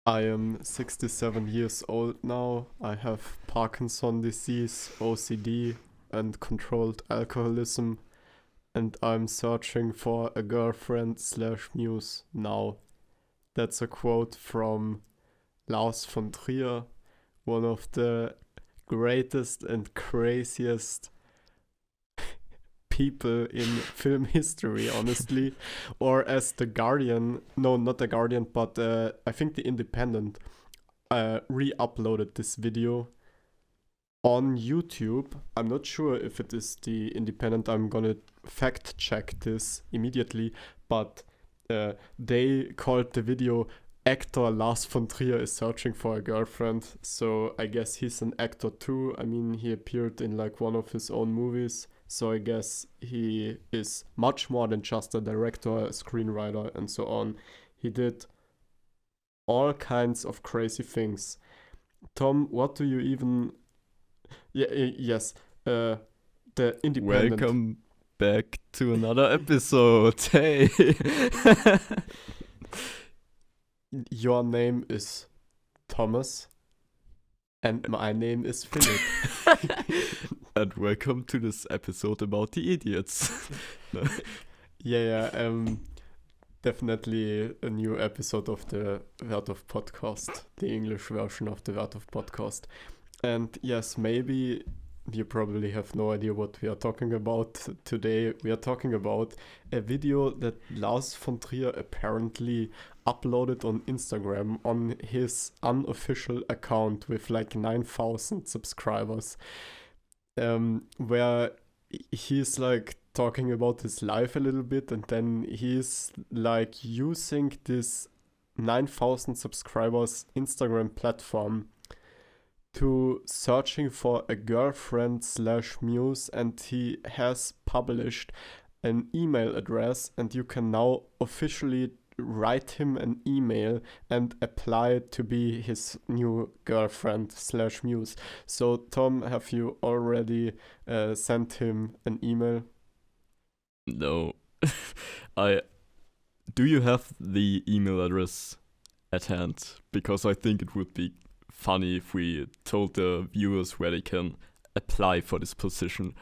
I am 67 years old now. I have Parkinson disease, OCD, and controlled alcoholism, and I'm searching for a girlfriend slash muse now. That's a quote from Lars von Trier, one of the greatest and craziest people in film history, honestly. Or as The Guardian, no, not The Guardian, but I think The Independent re uploaded this video on YouTube. I'm not sure if it is The Independent, I'm gonna fact check this immediately, but they called the video Actor Lars von Trier is searching for a girlfriend. So I guess he's an actor too. I mean, he appeared in like one of his own movies. So I guess he is much more than just a director, a screenwriter, and so on. He did all kinds of crazy things. Tom, what do you even? Yes. The Independent. Welcome back to another episode. Hey. Your name is Thomas, and my name is Philip. And welcome to this episode about the idiots. Definitely a new episode of the Wertow Podcast, the English version of the Wertow Podcast. And yes, maybe you probably have no idea what we are talking about today. We are talking about a video that Lars von Trier apparently uploaded on Instagram on his unofficial account with like 9,000 subscribers, where he's like talking about his life a little bit, and then he's like using this 9,000 subscribers Instagram platform to searching for a girlfriend slash muse, and he has published an email address, and you can now officially write him an email and apply to be his new girlfriend slash muse. So Tom, have you already sent him an email? No. Do you have the email address at hand? Because I think it would be funny if we told the viewers where they can apply for this position.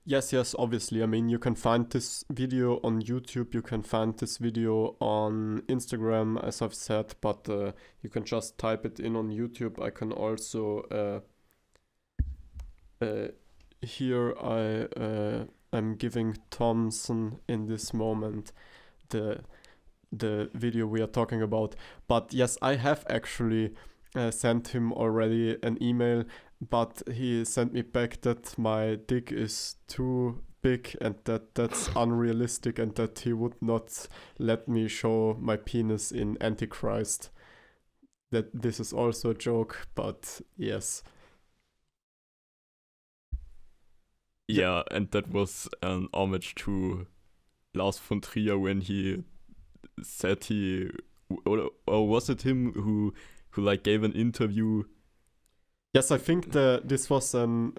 Yes, obviously. I mean, you can find this video on YouTube, you can find this video on Instagram, as I've said, but you can just type it in on YouTube. I can also, here I am giving Thompson in this moment the video we are talking about. But yes, I have actually sent him already an email, but he sent me back that my dick is too big and that's unrealistic, and that he would not let me show my penis in Antichrist. That this is also a joke, but yes. Yeah, and that was an homage to Lars von Trier when he said or was it him who like gave an interview? Yes, I think this was an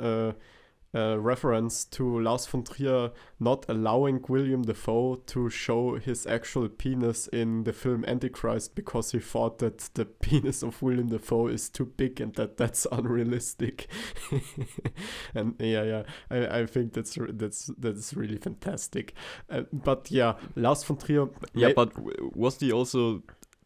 reference to Lars von Trier not allowing William Dafoe to show his actual penis in the film Antichrist because he thought that the penis of William Dafoe is too big and that's unrealistic. And I think that's really fantastic. But yeah, Lars von Trier. Yeah, but was he also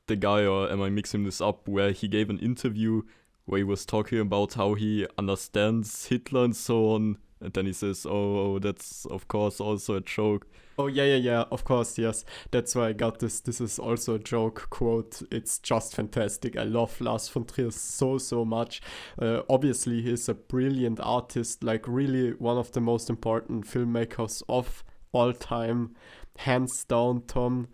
the guy, or am I mixing this up, where he gave an interview where he was talking about how he understands Hitler and so on, and then he says, oh, that's of course also a joke. Oh, yeah, of course, yes. That's why I got this. This is also a joke quote. It's just fantastic. I love Lars von Trier so much. Obviously, he's a brilliant artist, like really one of the most important filmmakers of all time. Hands down, Tom.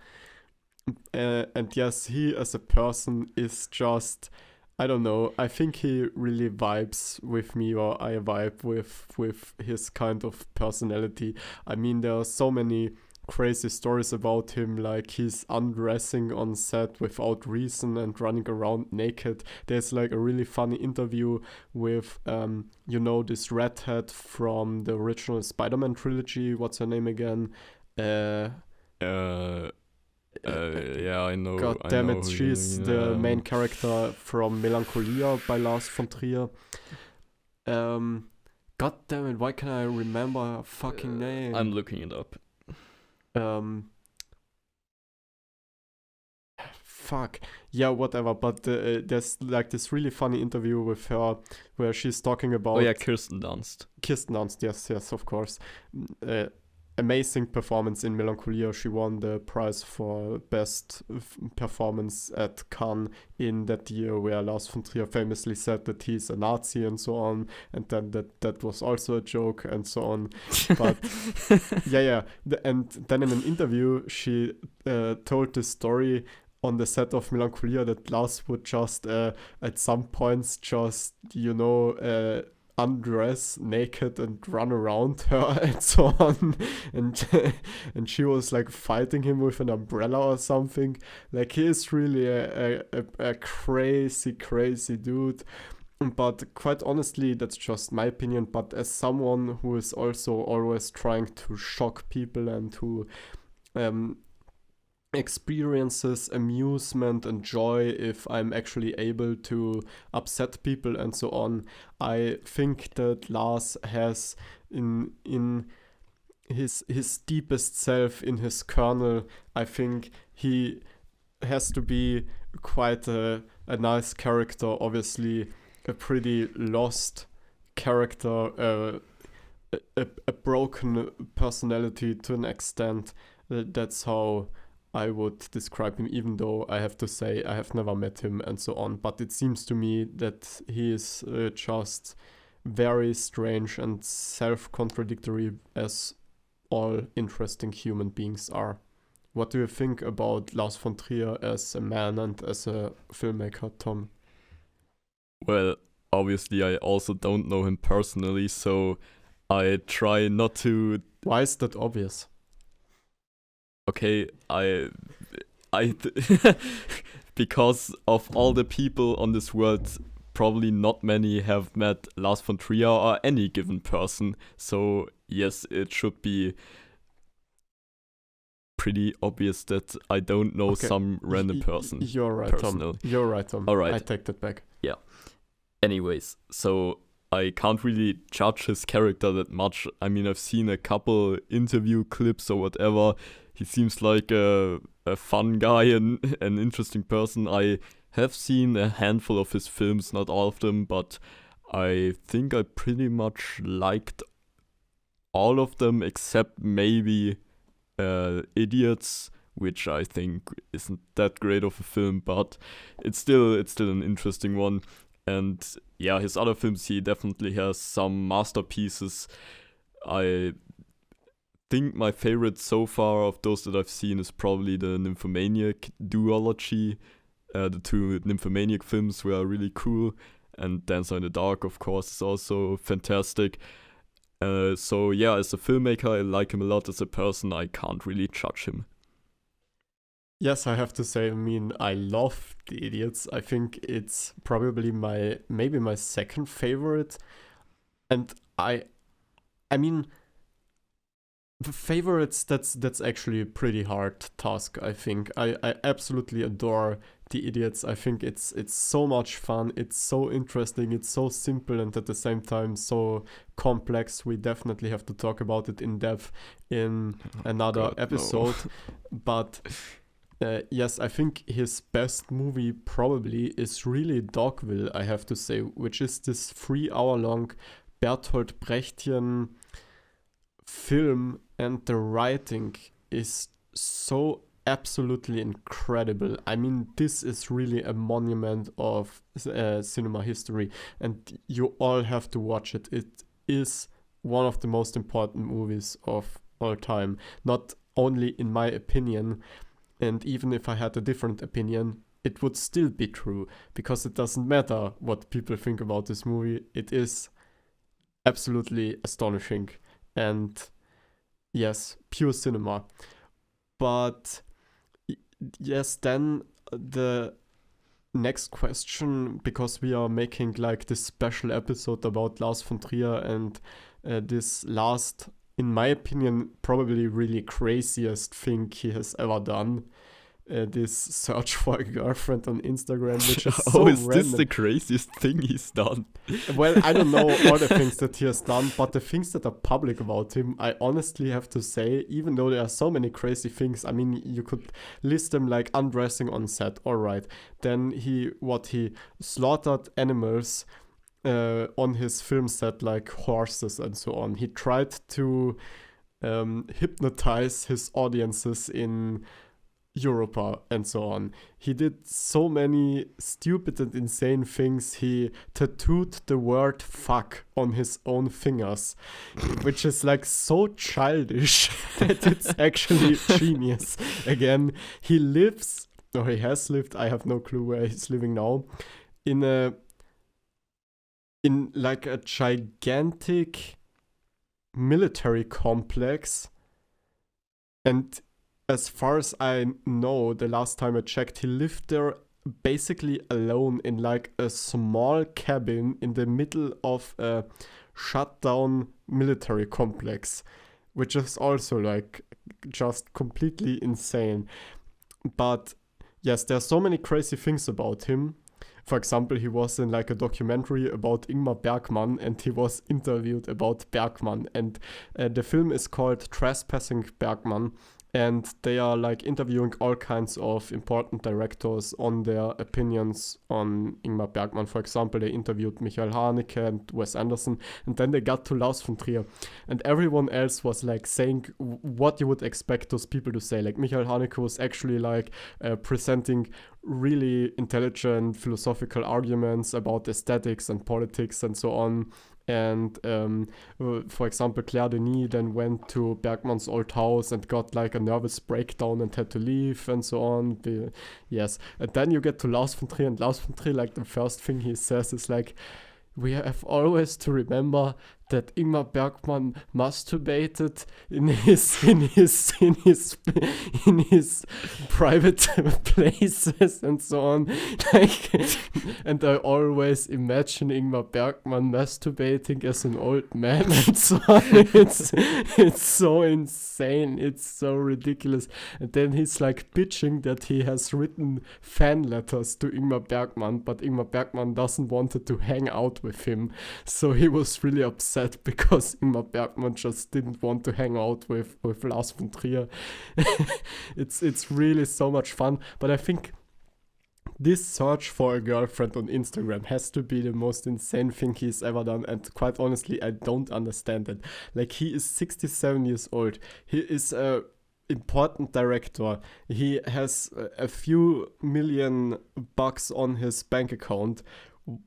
And yes, he as a person is just, I don't know, I think he really vibes with me, or I vibe with his kind of personality. I mean, there are so many crazy stories about him, like he's undressing on set without reason and running around naked. There's like a really funny interview with, this redhead from the original Spider-Man trilogy. What's her name again? Yeah, I know. God I damn know it, who she's you the mean, main character from Melancholia by Lars von Trier. God damn it, why can't I remember her fucking name? I'm looking it up. Fuck. Yeah, whatever. But there's like this really funny interview with her where she's talking about. Oh yeah, Kirsten Dunst. Kirsten Dunst, yes, of course. Amazing performance in Melancholia. She won the prize for best performance at Cannes in that year, where Lars von Trier famously said that he's a Nazi and so on, and then that was also a joke and so on. But yeah. And then in an interview, she told this story on the set of Melancholia that Lars would just at some points just undress naked and run around her and so on, and she was like fighting him with an umbrella or something. Like, he is really a crazy dude. But quite honestly, that's just my opinion. But as someone who is also always trying to shock people and who experiences amusement and joy if I'm actually able to upset people and so on, I think that Lars has in his deepest self, in his kernel, I think he has to be quite a nice character, obviously a pretty lost character, a broken personality to an extent. That's how I would describe him, even though I have to say I have never met him and so on. But it seems to me that he is just very strange and self-contradictory, as all interesting human beings are. What do you think about Lars von Trier as a man and as a filmmaker, Tom? Well, obviously I also don't know him personally, so I try not to. Why is that obvious? Okay, because of all the people on this world, probably not many have met Lars von Trier or any given person. So yes, it should be pretty obvious that I don't know some random person. You're right, personally. Tom. You're right, Tom. All right. I take that back. Yeah. Anyways, so I can't really judge his character that much. I mean, I've seen a couple interview clips or whatever. He seems like a fun guy and an interesting person. I have seen a handful of his films, not all of them, but I think I pretty much liked all of them except maybe Idiots, which I think isn't that great of a film, but it's still an interesting one. And yeah, his other films, he definitely has some masterpieces. I think my favorite so far of those that I've seen is probably the Nymphomaniac duology. The two Nymphomaniac films were really cool, and Dancer in the Dark, of course, is also fantastic. So yeah, as a filmmaker, I like him a lot. As a person, I can't really judge him. Yes, I have to say, I mean, I love The Idiots. I think it's probably maybe my second favorite. And I mean, the favorites, that's actually a pretty hard task, I think. I absolutely adore The Idiots. I think it's so much fun, it's so interesting, it's so simple, and at the same time so complex. We definitely have to talk about it in depth in another episode. No. But yes, I think his best movie probably is really Dogville, I have to say, which is this 3-hour-long Bertolt Brechtian film, and the writing is so absolutely incredible. I mean, this is really a monument of cinema history, and you all have to watch it. It is one of the most important movies of all time, not only in my opinion, and even if I had a different opinion, it would still be true, because it doesn't matter what people think about this movie. It is absolutely astonishing, and yes, pure cinema. But yes, then the next question, because we are making like this special episode about Lars von Trier and this last, in my opinion, probably really craziest thing he has ever done. this search for a girlfriend on Instagram, which is so is random. this the craziest thing he's done? Well, I don't know all the things that he has done, but the things that are public about him, I honestly have to say, even though there are so many crazy things, I mean, you could list them like undressing on set, all right. Then he slaughtered animals on his film set, like horses and so on. He tried to hypnotize his audiences in Europa and so on. He did so many stupid and insane things. He tattooed the word fuck on his own fingers, which is like so childish that it's actually genius. Again, he has lived, I have no clue where he's living now, in like a gigantic military complex. And as far as I know, the last time I checked, he lived there basically alone in like a small cabin in the middle of a shut down military complex, which is also like just completely insane. But yes, there are so many crazy things about him. For example, he was in like a documentary about Ingmar Bergman, and he was interviewed about Bergman. And the film is called Trespassing Bergman. And they are like interviewing all kinds of important directors on their opinions on Ingmar Bergman. For example, they interviewed Michael Haneke and Wes Anderson, and then they got to Lars von Trier. And everyone else was like saying what you would expect those people to say. Like Michael Haneke was actually like presenting really intelligent philosophical arguments about aesthetics and politics and so on. And for example, Claire Denis then went to Bergman's old house and got like a nervous breakdown and had to leave and so on. Yes. And then you get to Lars von Trier, and Lars von Trier, like the first thing he says is like, we have always to remember that Ingmar Bergman masturbated in his private places and so on. Like, and I always imagine Ingmar Bergman masturbating as an old man and so on. It's so insane. It's so ridiculous. And then he's like bitching that he has written fan letters to Ingmar Bergman, but Ingmar Bergman doesn't want to hang out with him. So he was really upset because Ingmar Bergman just didn't want to hang out with Lars von Trier. It's really so much fun. But I think this search for a girlfriend on Instagram has to be the most insane thing he's ever done. And quite honestly, I don't understand it. Like, he is 67 years old. He is a important director. He has a few $million on his bank account.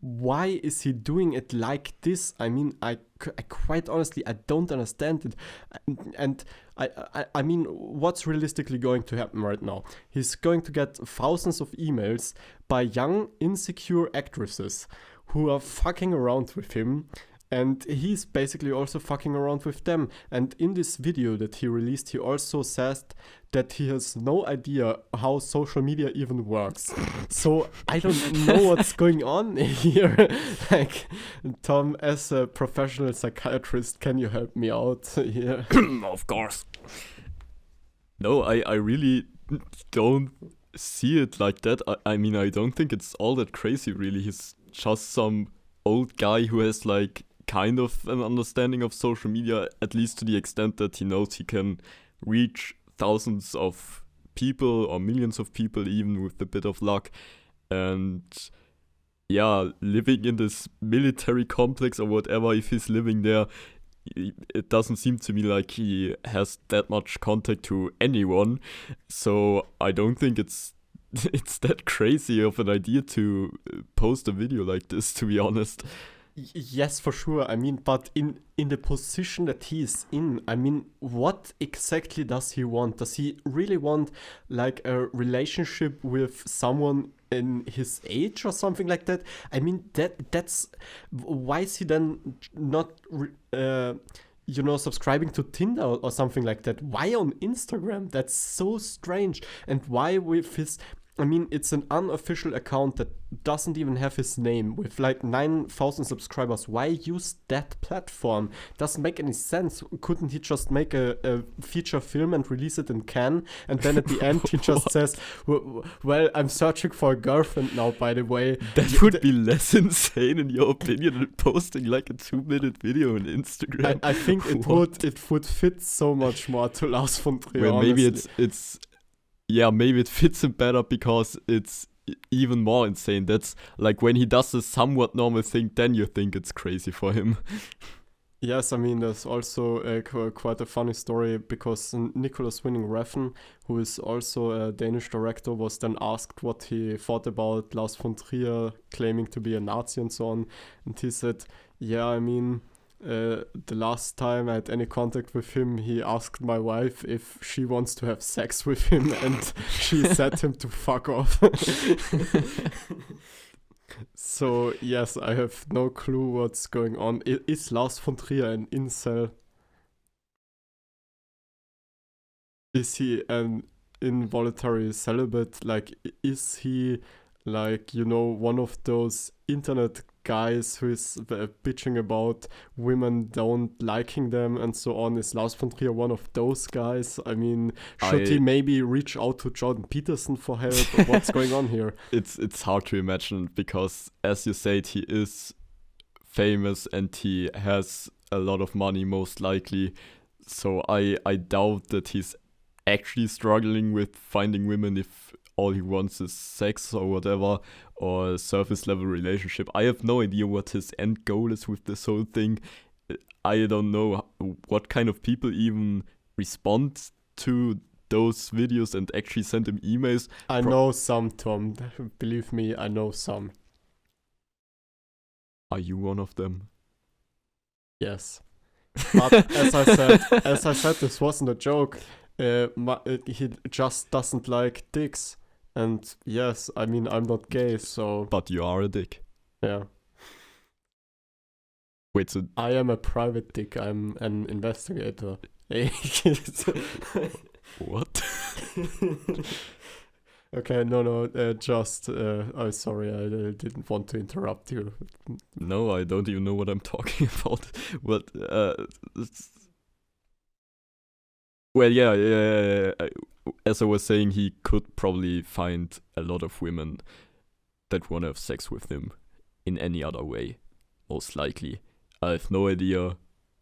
Why is he doing it like this? I mean, I quite honestly, I don't understand it. And I mean, what's realistically going to happen right now? He's going to get thousands of emails by young, insecure actresses who are fucking around with him. And he's basically also fucking around with them. And in this video that he released, he also says that he has no idea how social media even works. So I don't know what's going on here. Like, Tom, as a professional psychiatrist, can you help me out here? Of course. No, I really don't see it like that. I mean, I don't think it's all that crazy, really. He's just some old guy who has like kind of an understanding of social media, at least to the extent that he knows he can reach thousands of people or millions of people, even with a bit of luck. And yeah, living in this military complex or whatever, if he's living there, it doesn't seem to me like he has that much contact to anyone. So I don't think it's that crazy of an idea to post a video like this, to be honest. Yes, for sure. I mean, but in the position that he is in, I mean, what exactly does he want? Does he really want like a relationship with someone in his age or something like that? I mean, that's why is he then not subscribing to Tinder or something like that? Why on Instagram? That's so strange. And why with his I mean, it's an unofficial account that doesn't even have his name with like 9,000 subscribers. Why use that platform? Doesn't make any sense. Couldn't he just make a feature film and release it in Cannes? And then at the end, he just says, well, I'm searching for a girlfriend now, by the way. That would be less insane, in your opinion, than posting like a 2-minute video on Instagram. I think it would fit so much more to Lars von Trier. Well, maybe it's maybe it fits him better because it's even more insane. That's like when he does a somewhat normal thing, then you think it's crazy for him. Yes, I mean, there's also quite a funny story because Nicholas Winding Refn, who is also a Danish director, was then asked what he thought about Lars von Trier claiming to be a Nazi and so on. And he said, yeah, I mean, the last time I had any contact with him, he asked my wife if she wants to have sex with him, and she said him to fuck off. So, yes, I have no clue what's going on. Is Lars von Trier an incel? Is he an involuntary celibate? Like, is he, like, you know, one of those internet guys who is bitching about women don't liking them and so on? Is Lars von Trier one of those guys? I mean, should he maybe reach out to Jordan Peterson for help? What's going on here? It's hard to imagine because, as you said, he is famous and he has a lot of money, most likely. So I doubt that he's actually struggling with finding women if all he wants is sex or whatever, or a surface level relationship. I have no idea what his end goal is with this whole thing. I don't know what kind of people even respond to those videos and actually send him emails. I know some, Tom. Believe me, I know some. Are you one of them? Yes. But as I said, this wasn't a joke. He just doesn't like dicks. And yes, I mean, I'm not gay, so... But you are a dick. Yeah. Wait, so... I am a private dick. I'm an investigator. What? Okay, no, I'm sorry, I didn't want to interrupt you. No, I don't even know what I'm talking about. But, well, yeah. As I was saying, he could probably find a lot of women that want to have sex with him in any other way, most likely. I have no idea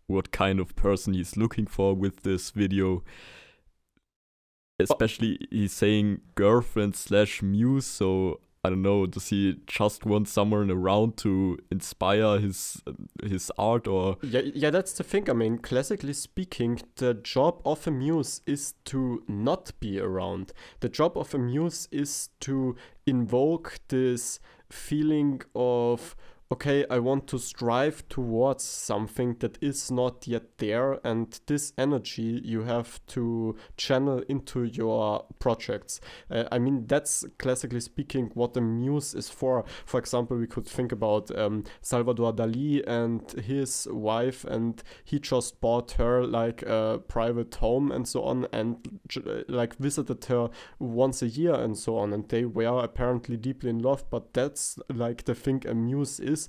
what kind of person he's looking for with this video. Especially, he's saying girlfriend/muse, so I don't know, does he just want someone around to inspire his art, or... Yeah, that's the thing. I mean, classically speaking, the job of a muse is to not be around. The job of a muse is to invoke this feeling of, okay, I want to strive towards something that is not yet there, and this energy you have to channel into your projects. I mean, that's classically speaking what a muse is for. For example, we could think about Salvador Dali and his wife, and he just bought her like a private home and so on, and like visited her once a year and so on, and they were apparently deeply in love. But that's like the thing a muse is.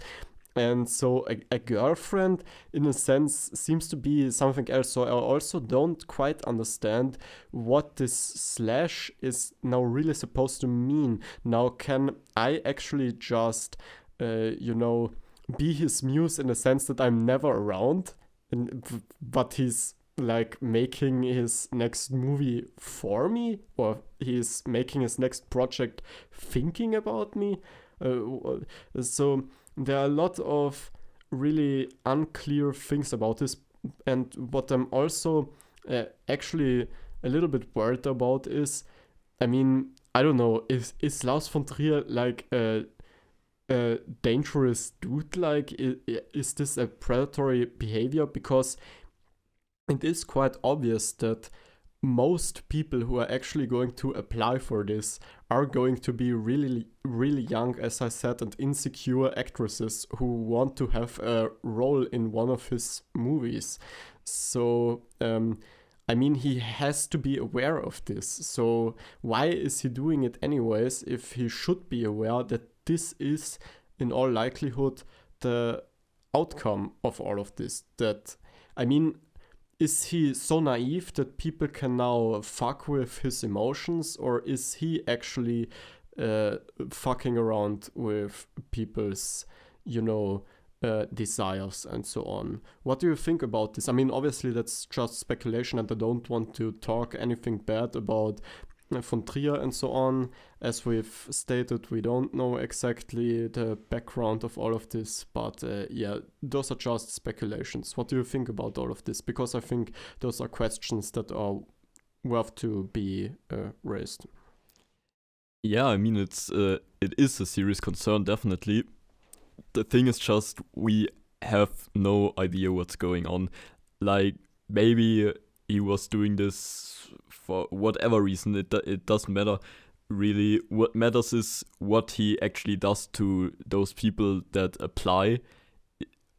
And so a girlfriend, in a sense, seems to be something else. So I also don't quite understand what this slash is now really supposed to mean. Now, can I actually just, be his muse in the sense that I'm never around, but he's like making his next movie for me, or he's making his next project thinking about me? So there are a lot of really unclear things about this, and what I'm also actually a little bit worried about is, I mean, I don't know, is Lars von Trier like a dangerous dude? Like, is this a predatory behavior? Because it is quite obvious that most people who are actually going to apply for this are going to be really, really young, as I said, and insecure actresses who want to have a role in one of his movies. So I mean, he has to be aware of this. So why is he doing it anyways if he should be aware that this is, in all likelihood, the outcome of all of this? That, I mean, is he so naive that people can now fuck with his emotions, or is he actually fucking around with people's, desires and so on? What do you think about this? I mean, obviously that's just speculation, and I don't want to talk anything bad about von Trier and so on. As we've stated, we don't know exactly the background of all of this, but those are just speculations. What do you think about all of this? Because I think those are questions that are worth to be raised. Yeah, I mean, it is a serious concern, definitely. The thing is just, we have no idea what's going on. Like, maybe he was doing this for whatever reason. It doesn't matter really. What matters is what he actually does to those people that apply.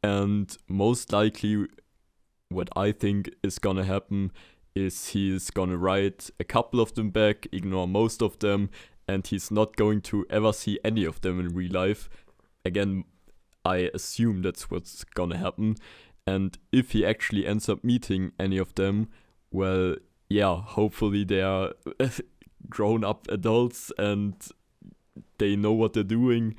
And most likely, what I think is gonna happen is he's gonna write a couple of them back, ignore most of them, and he's not going to ever see any of them in real life. Again, I assume that's what's gonna happen. And if he actually ends up meeting any of them, well, yeah, hopefully they are grown-up adults and they know what they're doing,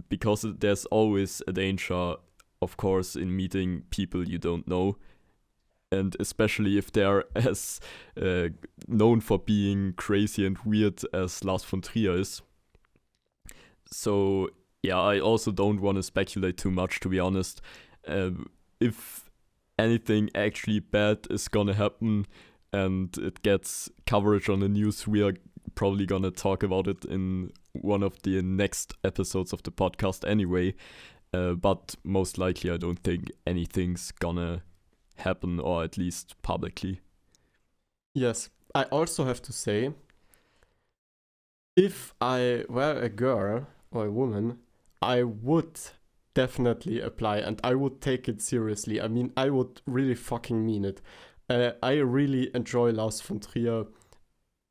because there's always a danger, of course, in meeting people you don't know. And especially if they're as known for being crazy and weird as Lars von Trier is. So yeah, I also don't want to speculate too much, to be honest. If anything actually bad is gonna happen and it gets coverage on the news, we are probably gonna talk about it in one of the next episodes of the podcast anyway. But most likely I don't think anything's gonna happen, or at least publicly. Yes, I also have to say, if I were a girl or a woman, I would definitely apply and I would take it seriously. I mean, I would really fucking mean it. I really enjoy Lars von Trier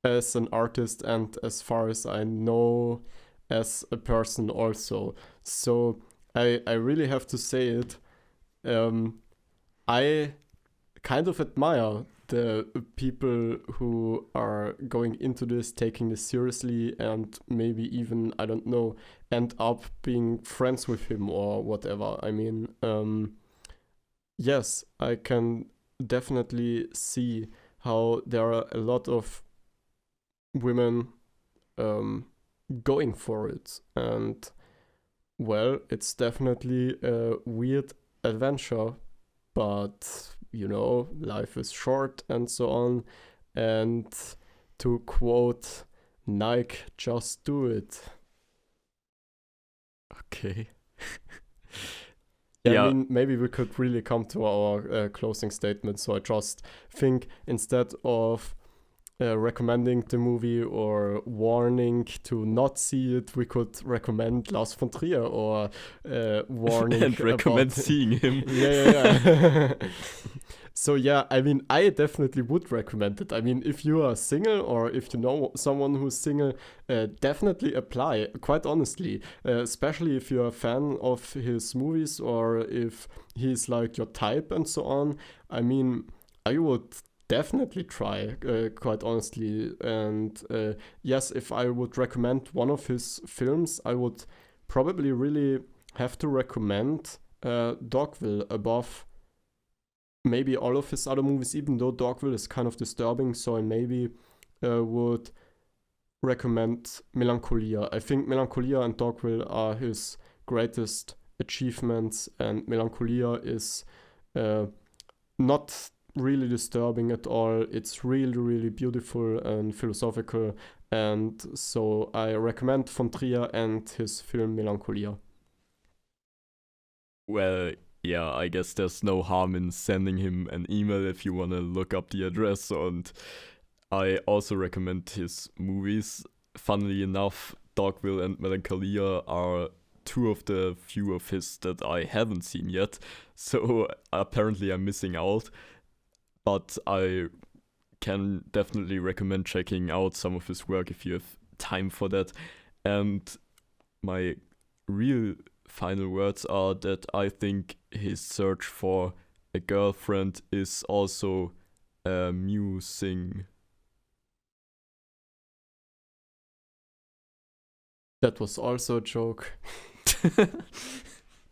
as an artist, and as far as I know, as a person also. So I really have to say it. I kind of admire the people who are going into this, taking this seriously, and maybe even, I don't know, end up being friends with him or whatever. I mean, yes, I can definitely see how there are a lot of women going for it. And, well, it's definitely a weird adventure, but life is short and so on. And to quote Nike, just do it. Okay. Yeah, I mean, maybe we could really come to our closing statement. So I just think, instead of recommending the movie or warning to not see it, we could recommend Lars von Trier, or warning and recommend about seeing him. Yeah. So yeah, I mean, I definitely would recommend it. I mean, if you are single, or if you know someone who's single, definitely apply, quite honestly. Especially if you're a fan of his movies, or if he's like your type and so on. I mean, I would definitely try, quite honestly. And yes, if I would recommend one of his films, I would probably really have to recommend Dogville above maybe all of his other movies, even though Dogville is kind of disturbing. So I maybe would recommend Melancholia. I think Melancholia and Dogville are his greatest achievements, and Melancholia is not really disturbing at all. It's really, really beautiful and philosophical, and so I recommend von Trier and his film Melancholia. Well, yeah, I guess there's no harm in sending him an email if you want to look up the address. And I also recommend his movies. Funnily enough, Dogville and Melancholia are two of the few of his that I haven't seen yet. So apparently I'm missing out. But I can definitely recommend checking out some of his work if you have time for that. And my real final words are that I think his search for a girlfriend is also amusing. That was also a joke.